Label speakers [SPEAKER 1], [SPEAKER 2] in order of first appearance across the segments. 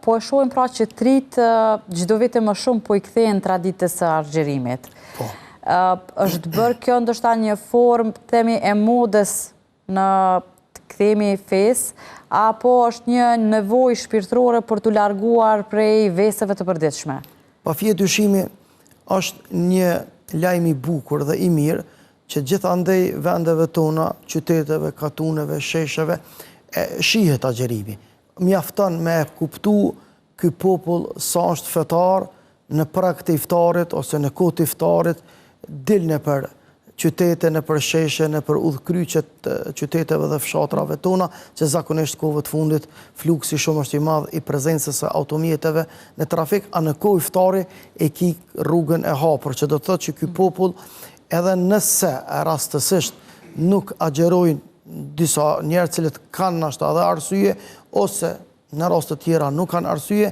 [SPEAKER 1] Po e shohim pra që tritë çdo vit më shumë po i kthehen traditës së argjerimit.
[SPEAKER 2] Po.
[SPEAKER 1] Është bërë kjo ndoshta një formë, themi, e modës në të kthemi fesë, apo është një nevojë shpirtërore për t'u larguar prej vesëve të përditshme?
[SPEAKER 2] Pafije dyshimi është një lajm i bukur dhe i mirë që gjithandej vendeve tona, qyteteve, katuneve, shesheve, shihet agjerimi. Mjafton me kuptu ky popull sa është fetar në prag të iftarit ose në kohë të iftarit, dil në për qytete, në për sheshe, në për udhkryqet qyteteve dhe fshatrave tona, që zakonisht kohëve të fundit fluksi shumë është i madh i prezencës së automjeteve në trafik, a në kohë iftari e ki rrugën e hapur, që do të thotë që ky popull edhe nëse rastësisht nuk agjerojnë disa njerë cilët kanë nashta dhe arsye, ose në rast të tjera nuk kanë arsye,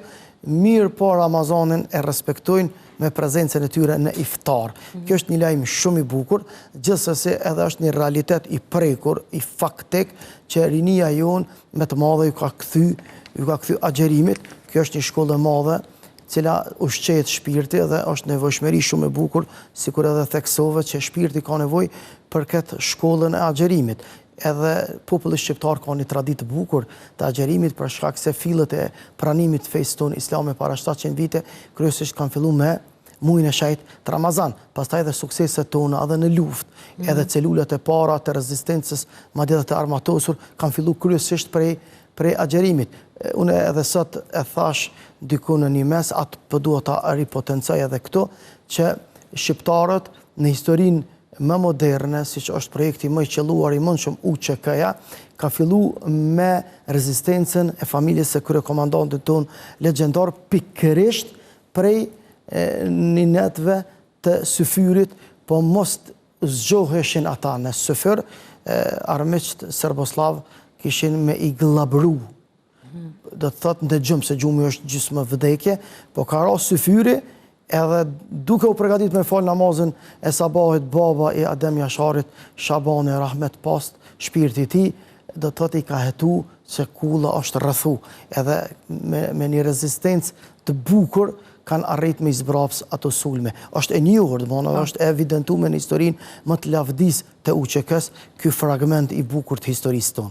[SPEAKER 2] mirë po Ramazanin e respektojnë me prezencën e tyre në iftar. Kjo është një lajm shumë i bukur, gjithsesi edhe është një realitet i prekur, i faktik, që rinia jonë me të madhe ju ka kthy agjerimit. Kjo është një shkollë e madhe, cila ushqehet shpirti dhe është nevojshmëri shumë e bukur, sikur edhe theksove që shpirti ka nevojë për këtë shkollën e agjerimit. Edhe populli shqiptar ka një traditë bukur të agjerimit për shkak se fillet e pranimit të fesë tonë islame para 700 vite kryesisht kanë filluar me muajin e shejt të Ramazan, pastaj edhe sukseset tona edhe në luftë, edhe celulat e para të rezistencës, madje edhe të armatosur kanë filluar kryesisht prej agjerimit. Unë edhe sot e thash diku në një mes, atë po dua ta ripotencoj edhe këto, që shqiptarët në historinë më moderne, si që është projekti më i qelluar i mundshëm UÇK-ja, ka fillu me rezistencën e familjes së kryekomandantit tonë legjendar pikërisht prej ninetve të Syfyrit, po mos zgjoheshin ata në Syfyr, armiqt serboslav kishin me i glabru. Do të thotë ndëgjum se gjumi është gjysmë vdekje, po ka ra Syfyri, edhe duke u përgatit me fal namazin e sabahit, baba i Adem Jasharit, Shabani Rahmet Past, shpirti ti, do të thotë i ka hetu se kulla është rrethu. Edhe me një rezistencë të bukur kanë arrit me izbraps ato sulme. Është e njohur, është evidentuar në historinë më të lavdis të UÇK-s ky fragment i bukur të historisë tonë.